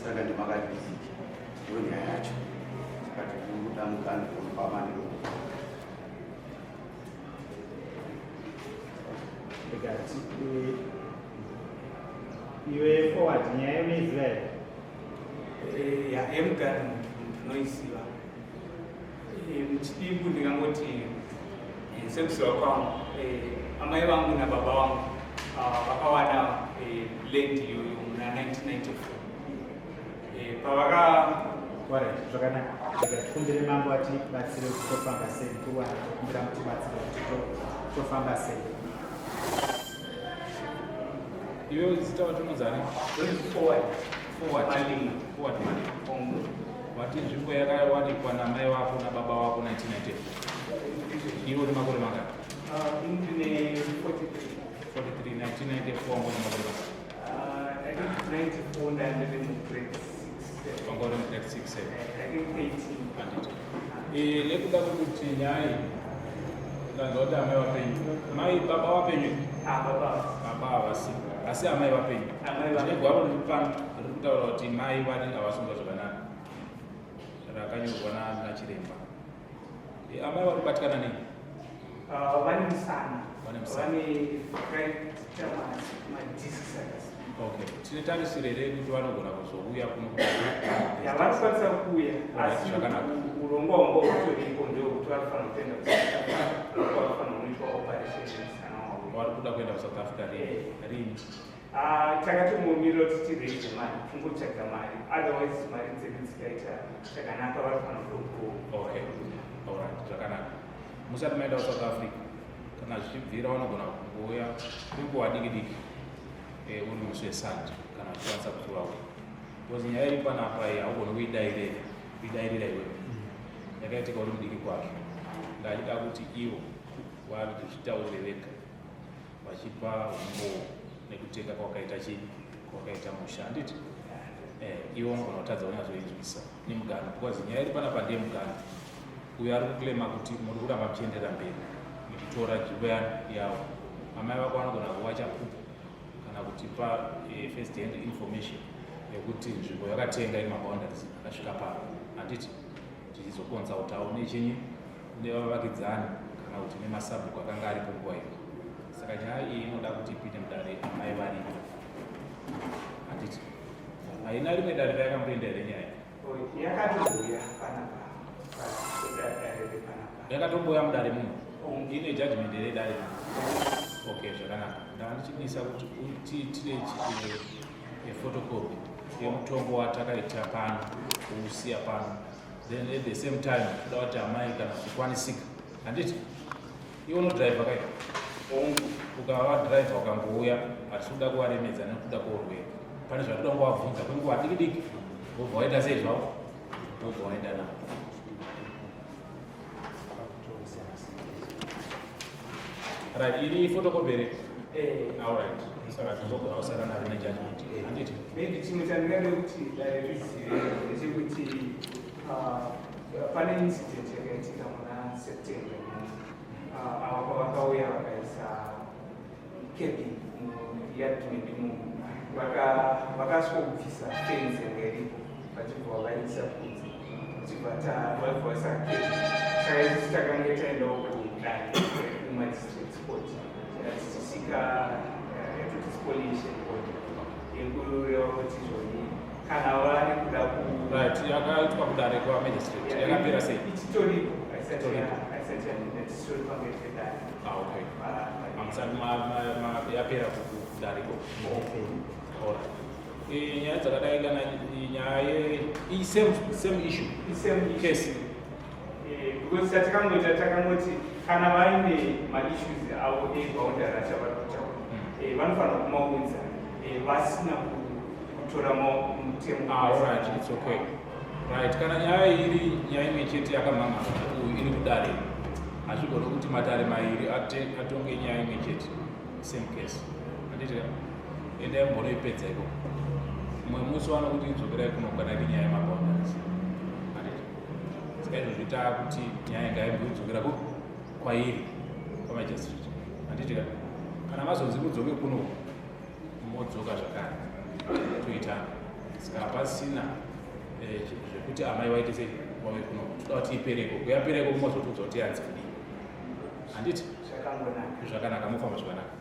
saka ndimakadiziti ndiyo nyaya yacho saka tinoda mukana wekupamani ndikati iwe forward nyaya unoiziva here emugari ndinoiziva muchidimbu ndingangoti sekuziva kwangu amai vangu nababa vangu vakawana land iyoyo muna 1994 pavaka zvakanaka tikatikumbire mambo atibatsire kuti tofamba sei towana tokumbira mutibatsire kuti tofamba sei iwe zita watonozani forward money wati nzvimbo yakawanikwa namai wako nababa wako 1994 iwe uri makore mangani? ndine 43 1994 wangori makore mangani? 94 ndandiri mugrade 6 wangori mugrade 6 I think 18 nekuda kwekuti nyaya ndanzwa kuti amai vapenyu mai baba vapenyu baba havasi asi amai vapenyu tine gwaro riri pano riri kutaura kuti mai vari havasungwa zvakanaka rakanyorwa nachiremba amai vari kubatikana nei? vane musana vane musana okay tine tarisiro here kuti vanogona kuzouya vanokwanisa kuuya asi urongwa hwanga hutoriko ndokuti vanofanira kuenda vanofanira kuitwa operation musana wavo vari kuda kuenda kusouth africa rini? takatomumirira kuti tireze mari kungotsvaga mari otherwise mari dzedu dzikaita zvakanaka vanofanira kutokuo okay alright zvakanaka musati maenda kusouth africa kana zvichibvira vanogona kuuya inguva diki diki uri muswesandi kana uchikwanisa kutovawo because nyaya iri panapa haugoni kuidairira iwewe yakaitika uri mudiki kwazvo ndachida kuti ivo vazvitaurire vega vachipa umbo nekutenga kwakaita chii kwakaita musha handiti ivo vanogona kutadza kunyazoinzwisa nemugano because nyaya iri panapa ndiye mugano uyo ari kuklema kuti muri kuramba muchienderera mberi nekutora nzvimbo yavo amai vako vanogona kuva chapupu kana kutipa first hand information yekuti nzvimbo yakatenga ine maboundaries akasvika pano handiti tichizokonza kutawo nechinyi nevavakidzani kana kuti nemasabhuku akanga aripo nguva iyo saka nyaya iyi inoda kuti ipinde mudare amai varipo handiti haina rimwe dare rayakamboenda here nyaya yakatobhuya panapa yakatomboya mudare muno ine judgment here dare okay zvakanaka ndandichidisa kuti utiitire photocopy yemutombo watakaita pano kuusiya pano then at the same time toda kuti amai kana zvikwanisika handiti iwe unodhiraivha kaita ukava dhiraivha ukangouya hatikuda kuvaremedza nekuda kuorwera pane zvatoda kuvabvunza kwenguva diki diki wobva waita sei zvavo wobva waenda navo right iri photocopy here alright saka tizogona kusara naro nejudgment handiti maybe chimwe chandingade kuti dare rizive ndechekuti pane incident yakaitika muna september ava pavakauya vakaisa kepi yadimedimu vakasvokubvisa fenzi yanga iripo vachibva vaisa kunze vachibva vaisa kepi saka isusu takange taendawo kudare kumadistrict court tichisvika yatoti spoliation court yekureva kuti zvoni kana vari kuda right yakaitwa kudare kwamagistrate yakapera sei ichitoripo aisati yatistori pamberi pedare okay amusati yapera kudareko nyaya dzakadai kana nyaya same issue case because takangoti kana vaine maissues avo eboundary achavari kutaura vanofanira kumaunza vasina kutora mutemo right it's okay right kana nyaya iri nyaya imwe chete yakamhanga iri kudare hazvigona kuti matare mairi atonge nyaya imwe chete same case handiti ende mbonoipedza iko mumwe musi vano kuti idzokerai kunokwanaki nyaya yemaboundaries handiti saka izvozvita kuti nyaya ngaimbi kudzokera kwairi kwamagistrate handiti kana mazonzi mudzoke kuno modzoka zvakare toitana kana pasina zvekuti amai waite sei wauye kuno toda kuti ipereko kuyapereko mumazotiudza kuti yanzi kudii handiti zvakanaka mufamba zvakanaka